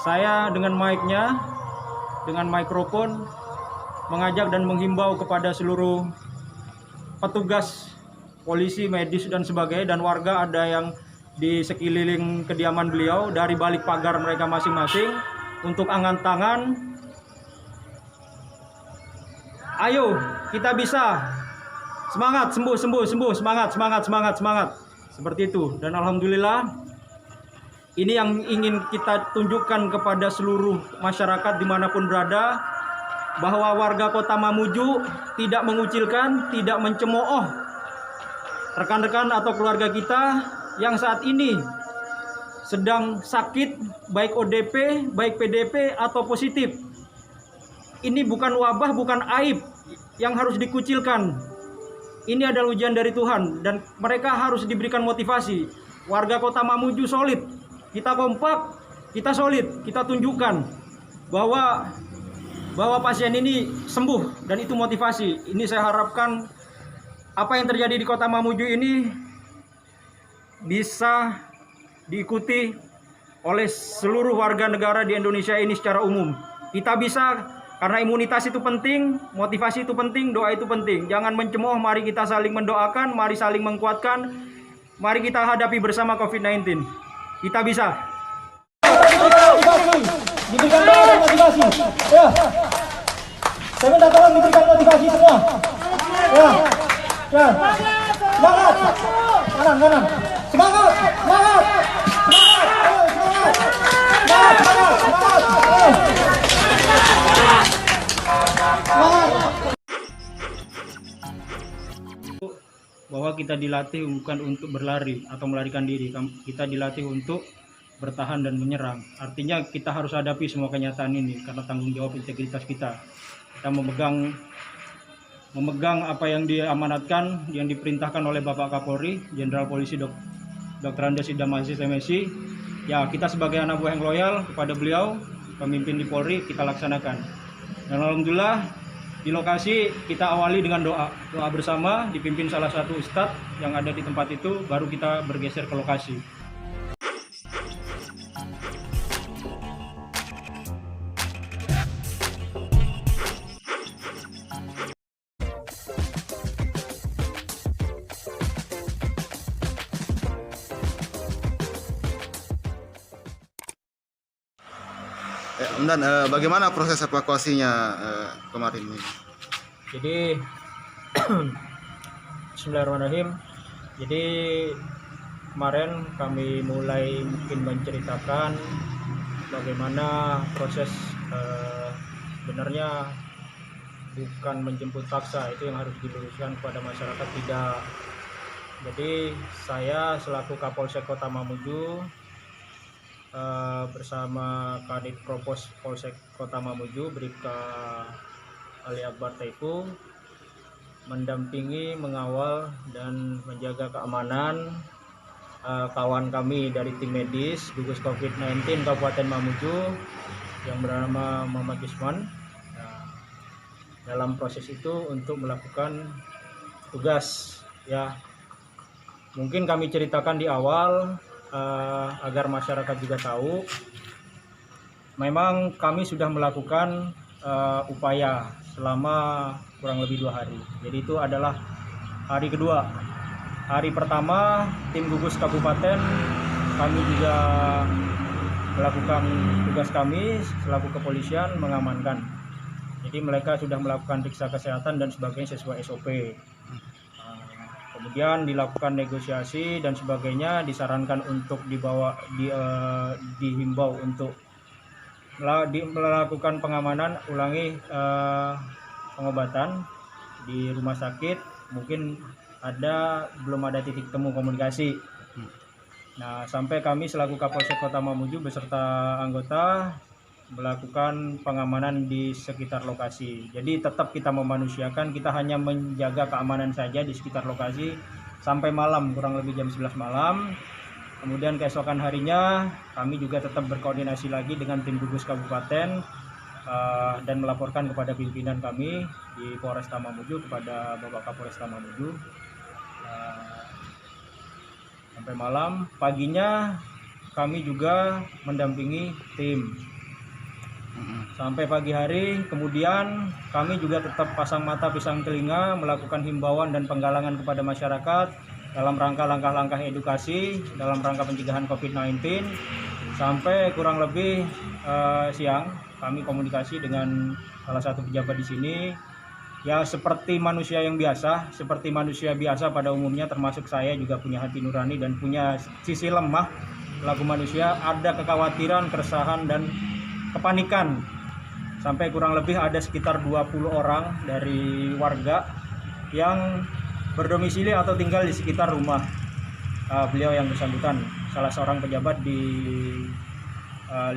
Saya dengan mic-nya, dengan mikrofon, mengajak dan menghimbau kepada seluruh petugas polisi, medis dan sebagainya, dan warga ada yang di sekeliling kediaman beliau dari balik pagar mereka masing-masing untuk angkat tangan. Ayo, kita bisa. Semangat, sembuh, semangat. Seperti itu. Dan alhamdulillah, ini yang ingin kita tunjukkan kepada seluruh masyarakat dimanapun berada, bahwa warga Kota Mamuju tidak mengucilkan, tidak mencemooh rekan-rekan atau keluarga kita yang saat ini sedang sakit, baik ODP, baik PDP atau positif. Ini bukan wabah, bukan aib yang harus dikucilkan. Ini adalah ujian dari Tuhan dan mereka harus diberikan motivasi. Warga Kota Mamuju solid, kita kompak, kita solid, kita tunjukkan bahwa pasien ini sembuh, dan itu motivasi. Ini saya harapkan apa yang terjadi di Kota Mamuju ini bisa diikuti oleh seluruh warga negara di Indonesia ini secara umum. Kita bisa, karena imunitas itu penting, motivasi itu penting, doa itu penting. Jangan mencemooh, mari kita saling mendoakan, mari saling menguatkan, mari kita hadapi bersama COVID-19. Kita bisa. Diberikan doa dan motivasi. Ya. Saya minta tolong diberikan motivasi semua. Ya. Ya. Semangat. Kanan. Semangat. Bahwa kita dilatih bukan untuk berlari atau melarikan diri, kita dilatih untuk bertahan dan menyerang. Artinya kita harus hadapi semua kenyataan ini karena tanggung jawab integritas kita. Kita memegang apa yang diamanatkan, yang diperintahkan oleh Bapak Kapolri, Jenderal Polisi Dr. Andes Idam Aziz MSI. Ya, kita sebagai anak buah yang loyal kepada beliau, pemimpin di Polri, kita laksanakan. Dan alhamdulillah di lokasi kita awali dengan doa bersama, dipimpin salah satu ustadz yang ada di tempat itu, baru kita bergeser ke lokasi. Om Dan, bagaimana proses evakuasinya kemarin ini? Jadi Bismillahirrahmanirrahim. Jadi kemarin kami mulai mungkin menceritakan bagaimana proses sebenarnya bukan menjemput paksa, itu yang harus diluruskan kepada masyarakat, tidak. Jadi saya selaku Kapolsek Kota Mamuju bersama Kadif Propos Polsek Kota Mamuju Bribka Ali Akbar Taifu mendampingi, mengawal dan menjaga keamanan kawan kami dari tim medis gugus COVID-19 Kabupaten Mamuju yang bernama Muhammad Isman. Dalam proses itu untuk melakukan tugas, ya mungkin kami ceritakan di awal agar masyarakat juga tahu, memang kami sudah melakukan upaya selama kurang lebih 2 hari. Jadi itu adalah hari kedua. Hari pertama tim gugus kabupaten kami juga melakukan tugas kami selaku kepolisian mengamankan. Jadi mereka sudah melakukan periksa kesehatan dan sebagainya sesuai SOP. Kemudian dilakukan negosiasi dan sebagainya, disarankan untuk dihimbau untuk melakukan pengamanan, ulangi pengobatan di rumah sakit. Mungkin belum ada titik temu komunikasi. Nah, sampai kami selaku Kapolsek Kota Mamuju beserta anggota melakukan pengamanan di sekitar lokasi. Jadi tetap kita memanusiakan, kita hanya menjaga keamanan saja di sekitar lokasi sampai malam, kurang lebih jam 11 malam. Kemudian keesokan harinya kami juga tetap berkoordinasi lagi dengan tim gugus kabupaten dan melaporkan kepada pimpinan kami di Polresta Mamuju, kepada Bapak Kapolresta Mamuju. Sampai malam, paginya kami juga mendampingi tim sampai pagi hari. Kemudian kami juga tetap pasang mata pisang telinga, melakukan himbauan dan penggalangan kepada masyarakat dalam rangka langkah-langkah edukasi dalam rangka pencegahan COVID-19. Sampai kurang lebih siang kami komunikasi dengan salah satu pejabat di sini. Ya seperti manusia yang biasa, seperti manusia biasa pada umumnya, termasuk saya juga punya hati nurani dan punya sisi lemah laku manusia. Ada kekhawatiran, keresahan dan kepanikan. Sampai kurang lebih ada sekitar 20 orang dari warga yang berdomisili atau tinggal di sekitar rumah beliau yang bersangkutan, salah seorang pejabat di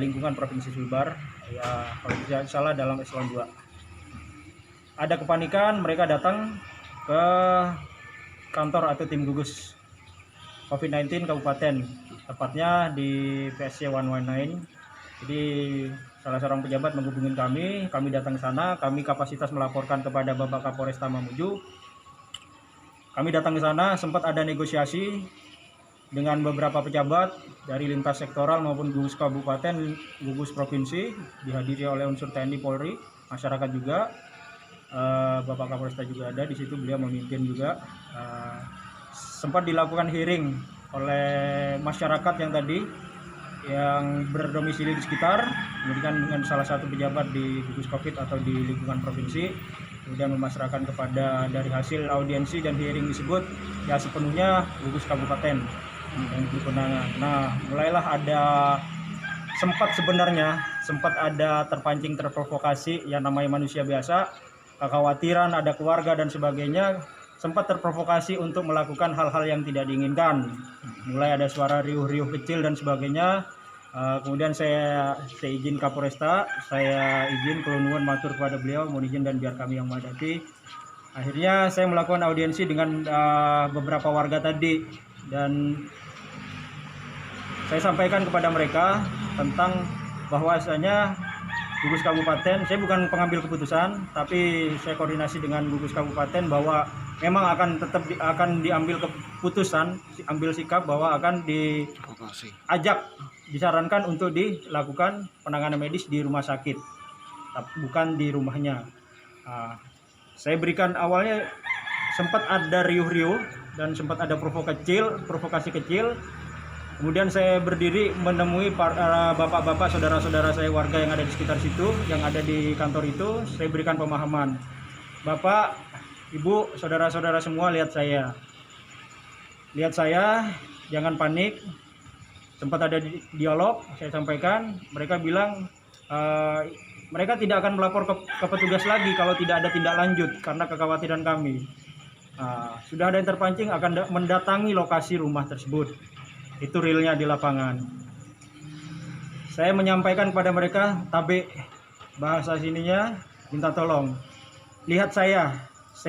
lingkungan Provinsi Sulbar, ya kalau tidak salah dalam eselon 2. Ada kepanikan, mereka datang ke kantor atau tim gugus COVID-19 Kabupaten, tepatnya di PSC 119. Jadi salah seorang pejabat menghubungi kami datang ke sana, kami kapasitas melaporkan kepada Bapak Kapolresta Mamuju. Kami datang ke sana, sempat ada negosiasi dengan beberapa pejabat dari lintas sektoral maupun gugus kabupaten, gugus provinsi, dihadiri oleh unsur TNI, Polri, masyarakat juga. Bapak Kapolresta juga ada di situ, beliau memimpin juga. Sempat dilakukan hearing oleh masyarakat yang tadi yang berdomisili di sekitar, kemudian dengan salah satu pejabat di gugus COVID atau di lingkungan provinsi, kemudian memasrahkan kepada dari hasil audiensi dan hearing tersebut ya sepenuhnya gugus kabupaten yang berkewenangan. Nah, mulailah ada sempat ada terpancing, terprovokasi, yang namanya manusia biasa, kekhawatiran ada keluarga dan sebagainya, sempat terprovokasi untuk melakukan hal-hal yang tidak diinginkan. Mulai ada suara riuh-riuh kecil dan sebagainya. Kemudian saya izin Kapolresta, saya izin kelunuan matur kepada beliau, mohon izin dan biar kami yang menghadapi. Akhirnya saya melakukan audiensi dengan beberapa warga tadi, dan saya sampaikan kepada mereka tentang bahwasanya gugus kabupaten, saya bukan pengambil keputusan, tapi saya koordinasi dengan gugus kabupaten bahwa memang akan diambil keputusan, ambil sikap bahwa akan disarankan untuk dilakukan penanganan medis di rumah sakit, bukan di rumahnya. Saya berikan awalnya sempat ada riuh-riuh dan sempat ada provokasi kecil. Kemudian saya berdiri menemui bapak-bapak, saudara-saudara saya, warga yang ada di sekitar situ, yang ada di kantor itu. Saya berikan pemahaman, Bapak, Ibu, saudara-saudara semua, lihat saya, jangan panik. Sempat ada dialog, saya sampaikan, mereka bilang mereka tidak akan melapor ke petugas lagi kalau tidak ada tindak lanjut karena kekhawatiran kami. Sudah ada yang terpancing akan mendatangi lokasi rumah tersebut. Itu realnya di lapangan. Saya menyampaikan kepada mereka, tabe, bahasa sininya, minta tolong. Lihat saya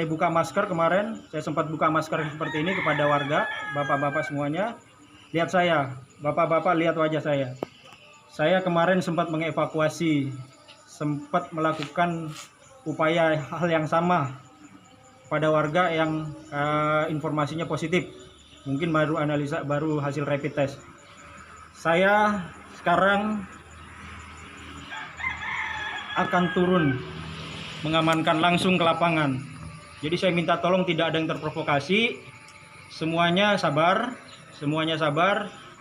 buka masker kemarin, saya sempat buka masker seperti ini kepada warga, bapak-bapak semuanya. Lihat saya, bapak-bapak lihat wajah saya. Saya kemarin sempat mengevakuasi, sempat melakukan upaya hal yang sama pada warga yang informasinya positif. Mungkin baru analisa, baru hasil rapid test. Saya sekarang akan turun mengamankan langsung ke lapangan. Jadi saya minta tolong tidak ada yang terprovokasi, semuanya sabar.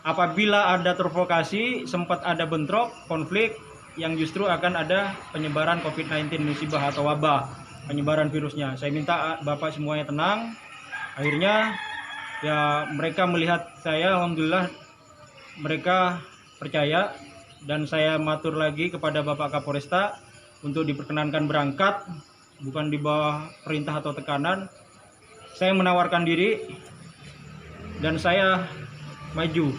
Apabila ada terprovokasi, sempat ada bentrok, konflik, yang justru akan ada penyebaran COVID-19, musibah atau wabah, penyebaran virusnya. Saya minta Bapak semuanya tenang. Akhirnya ya mereka melihat saya, alhamdulillah mereka percaya, dan saya matur lagi kepada Bapak Kapolresta untuk diperkenankan berangkat, bukan di bawah perintah atau tekanan. Saya menawarkan diri dan saya maju.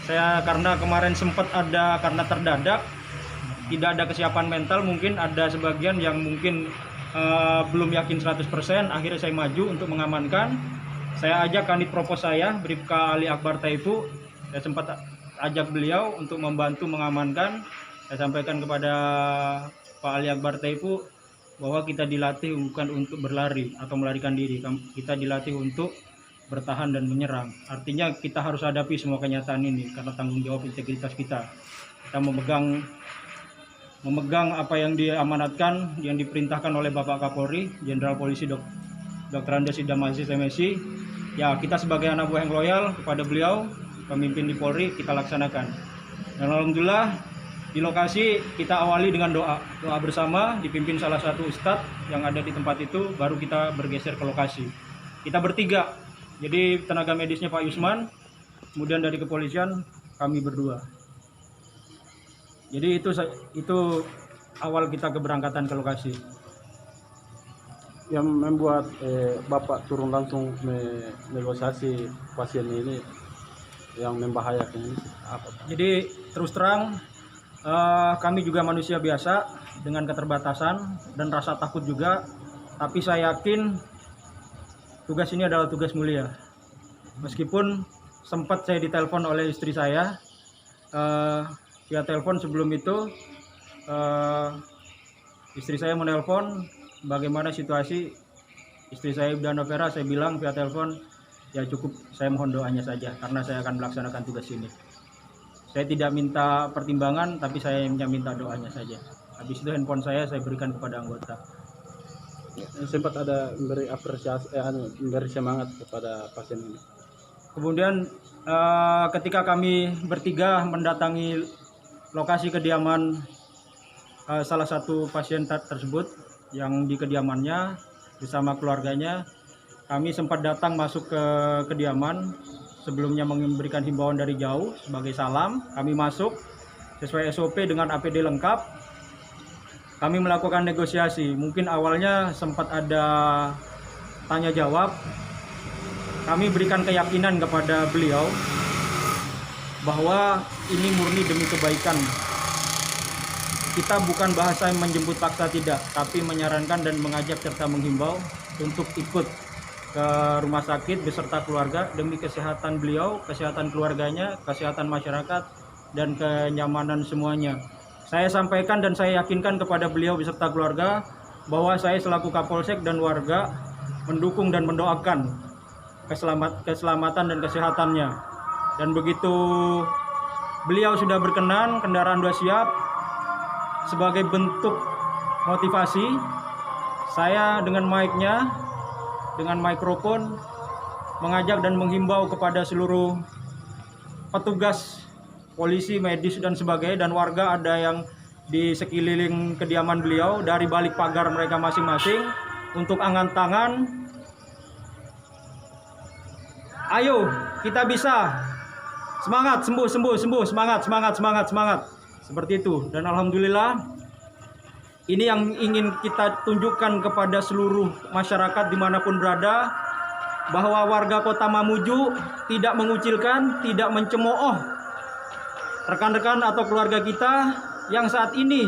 Saya karena kemarin sempat ada, karena terdadak, tidak ada kesiapan mental, mungkin ada sebagian yang mungkin belum yakin 100%, akhirnya saya maju untuk mengamankan. Saya ajak Kanit Propos saya, Bribka Ali Akbar Taifu. Saya sempat ajak beliau untuk membantu mengamankan. Saya sampaikan kepada Pak Ali Akbar Taifu bahwa kita dilatih bukan untuk berlari atau melarikan diri. Kita dilatih untuk bertahan dan menyerang. Artinya kita harus hadapi semua kenyataan ini karena tanggung jawab integritas kita. Kita memegang apa yang diamanatkan, yang diperintahkan oleh Bapak Kapolri, Jenderal Polisi Dr. Andes Idam Aziz MSI. Ya, kita sebagai anak buah yang loyal kepada beliau, pemimpin di Polri, kita laksanakan. Dan alhamdulillah di lokasi kita awali dengan doa bersama dipimpin salah satu ustadz yang ada di tempat itu, baru kita bergeser ke lokasi. Kita bertiga, jadi tenaga medisnya Pak Yusman, kemudian dari kepolisian kami berdua. Jadi itu awal kita keberangkatan ke lokasi. Yang membuat Bapak turun langsung negosiasi pasien ini yang membahayakan ini apa, Pak? Jadi terus terang kami juga manusia biasa dengan keterbatasan dan rasa takut juga, tapi saya yakin tugas ini adalah tugas mulia. Meskipun sempat saya ditelepon oleh istri saya via telepon sebelum itu, istri saya menelpon bagaimana situasi istri saya Ibda Novera. Saya bilang via telepon, ya cukup saya mohon doanya saja karena saya akan melaksanakan tugas ini. Saya tidak minta pertimbangan, tapi saya hanya minta doanya saja. Habis itu handphone saya berikan kepada anggota. Sempat ada memberi apresiasi, memberi semangat kepada pasien ini. Kemudian ketika kami bertiga mendatangi lokasi kediaman salah satu pasien tersebut yang di kediamannya bersama keluarganya, kami sempat datang masuk ke kediaman. Sebelumnya memberikan himbauan dari jauh sebagai salam, kami masuk sesuai SOP dengan APD lengkap. Kami melakukan negosiasi. Mungkin awalnya sempat ada tanya jawab. Kami berikan keyakinan kepada beliau bahwa ini murni demi kebaikan. Kita bukan bahasa yang menjemput paksa, tidak, tapi menyarankan dan mengajak serta menghimbau untuk ikut ke rumah sakit beserta keluarga demi kesehatan beliau, kesehatan keluarganya, kesehatan masyarakat, dan kenyamanan semuanya. Saya sampaikan dan saya yakinkan kepada beliau beserta keluarga bahwa saya selaku Kapolsek dan warga mendukung dan mendoakan keselamatan dan kesehatannya. Dan begitu beliau sudah berkenan, kendaraan sudah siap, sebagai bentuk motivasi, saya dengan mic-nya, dengan mikrofon, mengajak dan menghimbau kepada seluruh petugas polisi, medis, dan sebagainya, dan warga ada yang di sekeliling kediaman beliau, dari balik pagar mereka masing-masing, untuk angkat tangan. Ayo, kita bisa. Semangat, sembuh, semangat. Seperti itu. Dan alhamdulillah, ini yang ingin kita tunjukkan kepada seluruh masyarakat dimanapun berada, bahwa warga Kota Mamuju tidak mengucilkan, tidak mencemooh rekan-rekan atau keluarga kita yang saat ini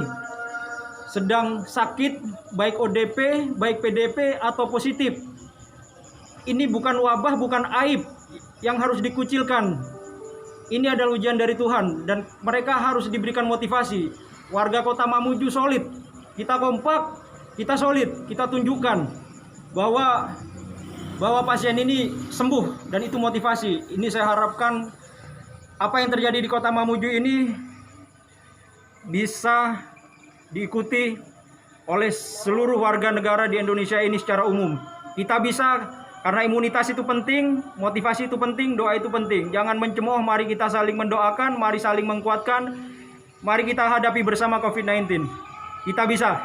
sedang sakit, baik ODP, baik PDP atau positif. Ini bukan wabah, bukan aib yang harus dikucilkan. Ini adalah ujian dari Tuhan dan mereka harus diberikan motivasi. Warga Kota Mamuju solid. Kita kompak, kita solid, kita tunjukkan bahwa pasien ini sembuh, dan itu motivasi. Ini saya harapkan apa yang terjadi di Kota Mamuju ini bisa diikuti oleh seluruh warga negara di Indonesia ini secara umum. Kita bisa, karena imunitas itu penting, motivasi itu penting, doa itu penting. Jangan mencemooh, mari kita saling mendoakan, mari saling menguatkan, mari kita hadapi bersama COVID-19. Kita bisa.